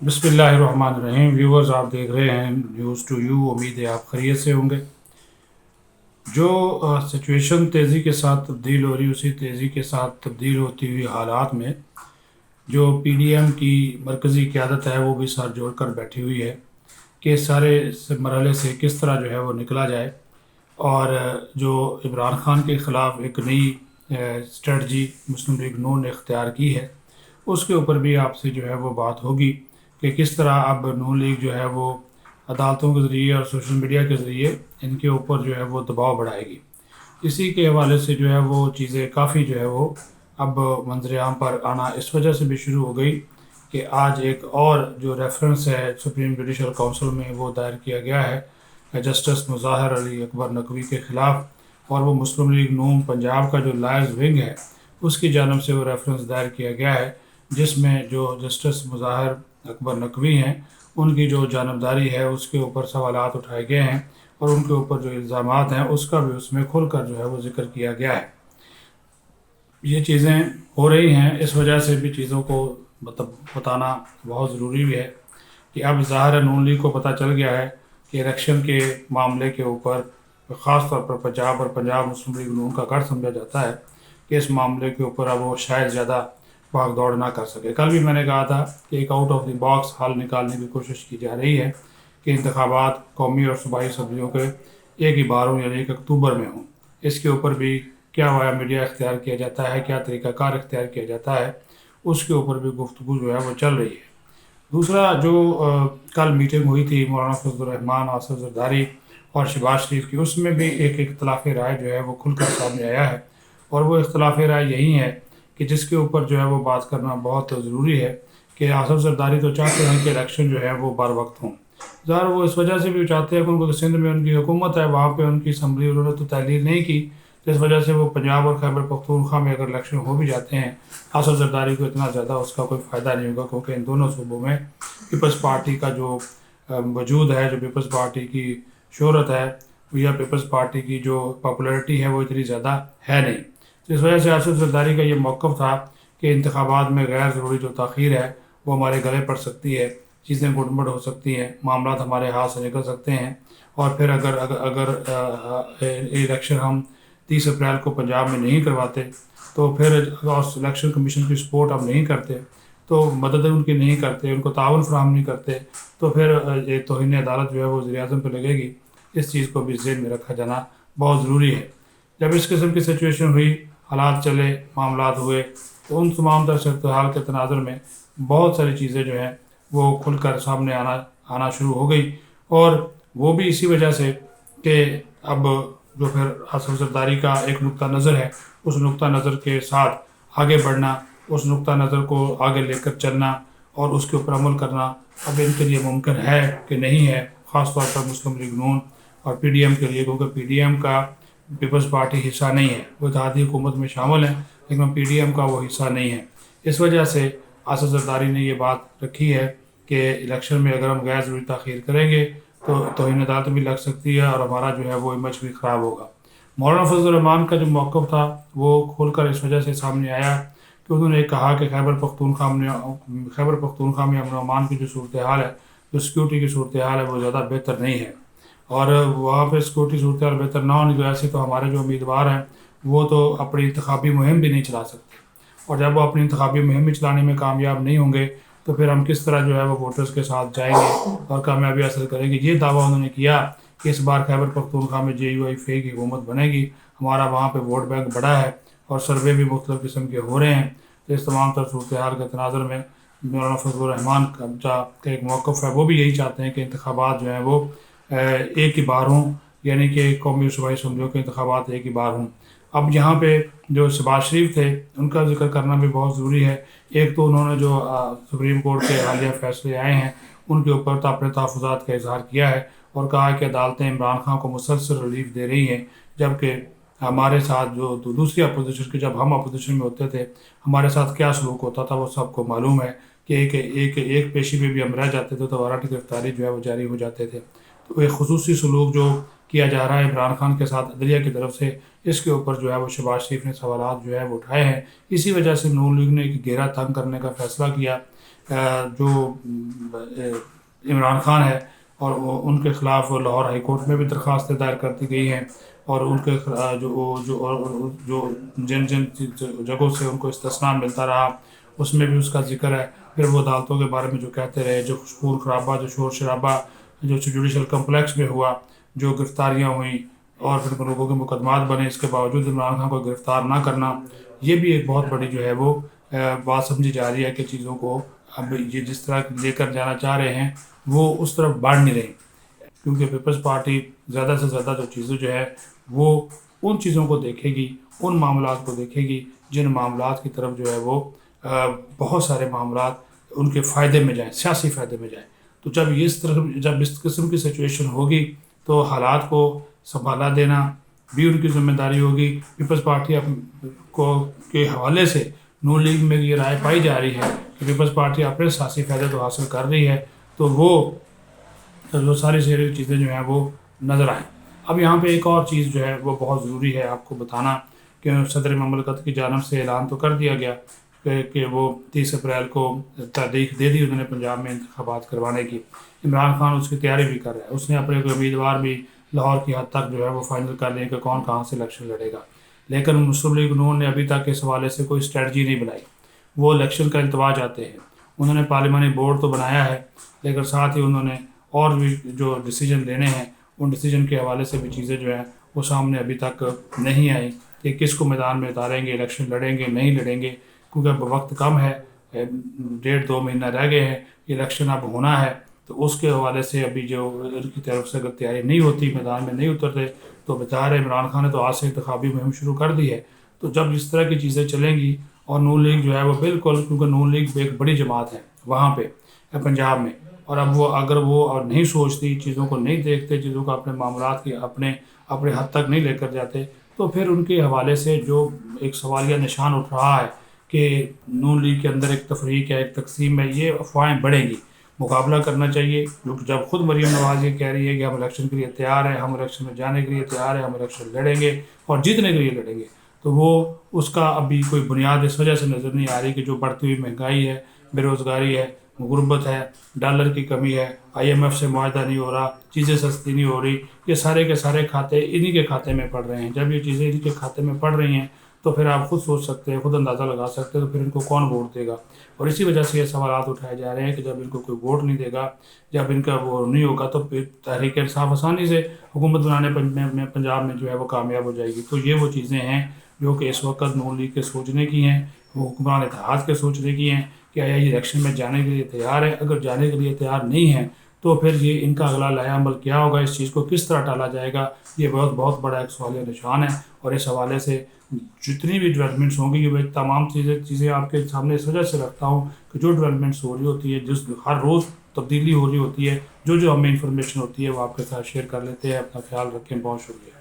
बिस्मिल्लाहिर्रहमानिर्रहीम। व्यूवर्स, आप देख रहे हैं न्यूज़ टू यू। उम्मीद है आप खैरियत से होंगे। जो सिचुएशन तेज़ी के साथ तब्दील हो रही, उसी तेज़ी के साथ तब्दील होती हुई हालात में जो पीडीएम की मरकज़ी क़यादत है वो भी सर जोड़ कर बैठी हुई है कि इस सारे मरहले से किस तरह जो है वो निकला जाए। और जो इमरान खान के ख़िलाफ़ एक नई स्ट्रेटजी मुस्लिम लीग नून ने इख्तियार की है, उसके ऊपर भी आपसे जो है वो बात होगी कि किस तरह अब नून लीग जो है वो अदालतों के ज़रिए और सोशल मीडिया के ज़रिए इनके ऊपर जो है वो दबाव बढ़ाएगी। इसी के हवाले से जो है वो चीज़ें काफ़ी जो है वो अब मंजर-ए-आम पर आना इस वजह से भी शुरू हो गई कि आज एक और जो रेफरेंस है सुप्रीम जुडिशल काउंसिल में वो दायर किया गया है जस्टिस मुज़ाहिर अली अकबर नकवी के ख़िलाफ़, और वो मुस्लिम लीग नून पंजाब का जो लॉयर्स विंग है उसकी जानब से वो रेफरेंस दायर किया गया है, जिसमें जो जस्टिस मुज़ाहिर अकबर नकवी हैं उनकी जो जानबदारी है उसके ऊपर सवालात उठाए गए हैं और उनके ऊपर जो इल्ज़ामात हैं उसका भी उसमें खुलकर जो है वो ज़िक्र किया गया है। ये चीज़ें हो रही हैं, इस वजह से भी चीज़ों को मतलब बताना बहुत ज़रूरी भी है कि अब ज़ाहिर है नून लीग को पता चल गया है कि इलेक्शन के मामले के ऊपर ख़ास तौर पर पंजाब और पंजाब मुस्लिम लीग नून का गढ़ समझा जाता है कि इस मामले के ऊपर अब वो शायद ज़्यादा भाग दौड़ ना कर सके। कल भी मैंने कहा था कि एक आउट ऑफ द बॉक्स हल निकालने की कोशिश की जा रही है कि इंतखाबात कौमी और सूबाई असम्बलियों के एक ही बार हों यानी 1 अक्टूबर में हों। इसके ऊपर भी क्या वाया मीडिया इख्तियार किया जाता है, क्या तरीक़ाकार इख्तियार किया जाता है, उसके ऊपर भी गुफ्तगू जो है वो चल रही है। दूसरा जो कल मीटिंग हुई थी मौलाना फजल रहमान, आसिफ जरदारी और शहबाज शरीफ की, उसमें भी एक इख्तलाफ राय जो है वो खुलकर सामने आया है। और वो इख्तलाफ राय यही है कि जिसके ऊपर जो है वो बात करना बहुत ज़रूरी है कि आसिफ जरदारी तो चाहते हैं कि इलेक्शन जो है वो बर वक्त हों। ज़ाहिर वो इस वजह से भी चाहते हैं कि उनको सिंध में उनकी हुकूमत है, वहाँ पे उनकी असम्बली उन्होंने तो तहलील नहीं की, तो इस वजह से वो पंजाब और खैबर पख्तूनख्वा में अगर इलेक्शन हो भी जाते हैं आसिफ जरदारी को इतना ज़्यादा उसका कोई फ़ायदा नहीं होगा, क्योंकि इन दोनों सूबों में पीपल्स पार्टी का जो वजूद है, जो पीपल्स पार्टी की शोहरत है या पीपल्स पार्टी की जो पॉपुलैरिटी है वो इतनी ज़्यादा है नहीं। तो इस वजह से आसिफ जरदारी का ये मौक़िफ़ था कि इंतखाबात में गैर ज़रूरी जो ताख़ीर है वो हमारे गले पड़ सकती है, चीज़ें गुड़मड़ हो सकती हैं, मामलात हमारे हाथ से निकल सकते हैं। और फिर अगर अगर अगर इलेक्शन हम 30 अप्रैल को पंजाब में नहीं करवाते तो फिर इलेक्शन कमीशन की सपोर्ट हम नहीं करते, तो मदद उनकी नहीं करते, उनको ताउन फराहम नहीं करते, तो फिर ये तौहीन अदालत जो है वो वज़ीर-ए-आज़म पर लगेगी। इस चीज़ को भी ज़हन में रखा जाना बहुत ज़रूरी है। जब इस किस्म की सिचुएशन हुई, हालात चले, मामलात हुए, तो उन तमाम तर सूरत हाल के तनाज़ुर में बहुत सारी चीज़ें जो हैं वो खुलकर सामने आना शुरू हो गई। और वो भी इसी वजह से कि अब जो फिर आसिफ जरदारी का एक नुक्ता नज़र है, उस नुक्ता नज़र के साथ आगे बढ़ना, उस नुक्ता नज़र को आगे लेकर चलना और उसके ऊपर अमल करना अब इनके लिए मुमकिन है कि नहीं है, ख़ास तौर पर मुस्लिम लीग नून और पीडीएम के लिए, क्योंकि पीडीएम का पीपल्स पार्टी हिस्सा नहीं है, वो इत्तेहादी हुकूमत में शामिल है लेकिन पीडीएम का वो हिस्सा नहीं है। इस वजह से आसिफ जरदारी ने ये बात रखी है कि इलेक्शन में अगर हम गैर ज़रूरी ताख़ीर करेंगे तो तौहीन अदालत भी लग सकती है और हमारा जो है वो इमेज भी ख़राब होगा। मौलाना फजल रहमान का जो मौक़िफ़ था वो खुलकर इस वजह से सामने आया कि उन्होंने कहा कि खैबर पख्तूनख्वा में अमन अमान की जो सूरत हाल है, जो सिक्योरिटी की सूरत हाल है वो ज़्यादा बेहतर नहीं है, और वहाँ पर सिक्योरिटी सूरत हाल बेहतर ना होने की वजह से तो हमारे जो उम्मीदवार हैं वो तो अपनी इंतखाबी मुहिम भी नहीं चला सकते, और जब वो अपनी इंतखाबी मुहिम चलाने में कामयाब नहीं होंगे तो फिर हम किस तरह जो है वो वोटर्स के साथ जाएंगे और कामयाबी हासिल करेंगे। ये दावा उन्होंने किया कि इस बार खैबर पख्तूनख्वा में JUI की हुकूमत बनेगी, हमारा वहाँ पे वोट बैंक बड़ा है और सर्वे भी मुख्तलिफ़ किस्म के हो रहे हैं। तो इस तमाम तर सूरत हाल के तनाज़ुर में मौलाना फजल रहमान का एक मौक़िफ़ है, वो भी यही चाहते हैं कि इंतखाबात जो हैं वो एक ही बार हों, यानी कि कौमी सूबाई असम्बलियों के इंतखाबात एक ही बार हों। अब यहाँ पे जो शहबाज शरीफ थे उनका जिक्र करना भी बहुत ज़रूरी है। एक तो उन्होंने जो सुप्रीम कोर्ट के हालिया फैसले आए हैं उनके ऊपर तो अपने तहफ़्फ़ुज़ात का इज़हार किया है और कहा है कि अदालतें इमरान खान को मुसलसल रिलीफ दे रही हैं, जबकि हमारे साथ जो दूसरी अपोजिशन के, जब हम अपोजिशन में होते थे हमारे साथ क्या सलूक होता था वो सबको मालूम है कि एक पेशी में भी हम रह जाते थे तो वारंट गिरफ्तारी जो है वो जारी हो जाते थे। तो एक खुसूसी सलूक जो किया जा रहा है इमरान खान के साथ अदलिया की तरफ से, इसके ऊपर जो है वो शहबाज शरीफ ने सवालात जो है वो उठाए हैं। इसी वजह से नून लीग ने एक घेरा तंग करने का फ़ैसला किया جو عمران خان ہے اور ان کے خلاف لاہور ہائی کورٹ میں بھی درخواستیں دائر کر دی گئی ہیں، اور ان کے جو جن جگہوں سے ان کو استثناء ملتا رہا اس میں بھی اس کا ذکر ہے۔ پھر وہ عدالتوں کے بارے میں جو کہتے رہے، جو خون خرابہ، جو شور شرابہ جو جوڈیشل کمپلیکس میں ہوا، جو گرفتاریاں ہوئیں اور پھر لوگوں کے مقدمات بنے، اس کے باوجود عمران خان کو گرفتار نہ کرنا، یہ بھی ایک بہت بڑی جو ہے وہ بات سمجھی جا رہی ہے کہ چیزوں کو اب یہ جس طرح لے کر جانا چاہ رہے ہیں وہ اس طرف بڑھ نہیں رہی، کیونکہ پیپلز پارٹی زیادہ سے زیادہ جو چیزیں جو ہے وہ ان چیزوں کو دیکھے گی، ان معاملات کو دیکھے گی جن معاملات کی طرف جو ہے وہ بہت سارے معاملات ان کے فائدے میں جائیں، سیاسی فائدے میں جائیں۔ تو جب اس قسم کی سچویشن ہوگی تو حالات کو سنبھالا دینا بھی ان کی ذمہ داری ہوگی۔ پیپلز پارٹی کے حوالے سے نون لیگ میں یہ رائے پائی جا رہی ہے کہ پیپلز پارٹی اپنے سیاسی فائدے تو حاصل کر رہی ہے، تو وہ ساری چیزیں جو ہیں وہ نظر آئیں۔ اب یہاں پہ ایک اور چیز جو ہے وہ بہت ضروری ہے آپ کو بتانا کہ صدر مملکت کی جانب سے اعلان تو کر دیا گیا کہ وہ 30 اپریل کو تاریخ دے دی انہوں نے پنجاب میں انتخابات کروانے کی۔ عمران خان اس کی تیاری بھی کر رہا ہے، اس نے اپنے امیدوار بھی لاہور کی حد تک جو ہے وہ فائنل کر لیں کہ کون کہاں سے الیکشن لڑے گا، لیکن مسلم لیگ نون نے ابھی تک اس حوالے سے کوئی اسٹریٹجی نہیں بنائی۔ وہ الیکشن کا التوا چاہتے ہیں، انہوں نے پارلیمانی بورڈ تو بنایا ہے، لیکن ساتھ ہی انہوں نے اور بھی جو ڈیسیجن لینے ہیں ان ڈیسیجن کے حوالے سے بھی چیزیں جو ہیں وہ سامنے ابھی تک نہیں آئیں کہ کس کو میدان میں اتاریں گے، الیکشن لڑیں گے نہیں لڑیں گے، کیونکہ اب وقت کم ہے، 1.5-2 مہینہ رہ گئے ہیں، الیکشن اب ہونا ہے۔ تو اس کے حوالے سے ابھی جو ان کی طرف سے اگر تیاری نہیں ہوتی، میدان میں نہیں اترتے، تو بظاہر عمران خان نے تو آج سے انتخابی مہم شروع کر دی ہے۔ تو جب اس طرح کی چیزیں چلیں گی اور نون لیگ جو ہے وہ بالکل، کیونکہ نون لیگ ایک بڑی جماعت ہے وہاں پہ پنجاب میں، اور اب اگر وہ نہیں سوچتی، چیزوں کو نہیں دیکھتے، چیزوں کو اپنے معاملات کی اپنے حد تک نہیں لے کر جاتے، تو پھر ان کے حوالے سے جو ایک سوالیہ نشان اٹھ رہا ہے کہ نون لیگ کے اندر ایک تفریق ہے، ایک تقسیم ہے، یہ افواہیں بڑھیں گی۔ مقابلہ کرنا چاہیے، جب خود مریم نواز یہ کہہ رہی ہے کہ ہم الیکشن کے لیے تیار ہیں، ہم الیکشن میں جانے کے لیے تیار ہیں، ہم الیکشن لڑیں گے اور جیتنے کے لیے لڑیں گے، تو وہ اس کا ابھی کوئی بنیاد اس وجہ سے نظر نہیں آ رہی کہ جو بڑھتی ہوئی مہنگائی ہے، بے روزگاری ہے، غربت ہے، ڈالر کی کمی ہے، IMF سے معاہدہ نہیں ہو رہا، چیزیں سستی نہیں ہو رہی، یہ سارے کے سارے کھاتے انہی کے کھاتے میں پڑ رہے ہیں۔ جب یہ چیزیں انہی کے کھاتے میں پڑ رہی ہیں تو پھر آپ خود سوچ سکتے ہیں، خود اندازہ لگا سکتے ہیں تو پھر ان کو کون ووٹ دے گا، اور اسی وجہ سے یہ سوالات اٹھائے جا رہے ہیں کہ جب ان کو کوئی ووٹ نہیں دے گا، جب ان کا وہ نہیں ہوگا، تو پھر تحریک انصاف آسانی سے حکومت بنانے میں پنجاب میں جو ہے وہ کامیاب ہو جائے گی۔ تو یہ وہ چیزیں ہیں جو کہ اس وقت نون لیگ کے سوچنے کی ہیں، وہ حکمران اتحاد کے سوچنے کی ہیں کہ آیا یہ الیکشن میں جانے کے لیے تیار ہے۔ اگر جانے کے لیے تیار نہیں ہے تو پھر یہ ان کا اگلا لائحہ عمل کیا ہوگا، اس چیز کو کس طرح ٹالا جائے گا، یہ بہت بڑا ایک سوالیہ نشان ہے۔ اور اس حوالے سے جتنی بھی ڈیولپمنٹس ہوں گی، وہ تمام چیزیں آپ کے سامنے اس وجہ سے رکھتا ہوں کہ جو ڈیولپمنٹس ہو رہی ہوتی ہے، ہر روز تبدیلی ہو رہی ہوتی ہے، جو ہمیں انفارمیشن ہوتی ہے وہ آپ کے ساتھ شیئر کر لیتے ہیں۔ اپنا خیال رکھیں، بہت شکریہ۔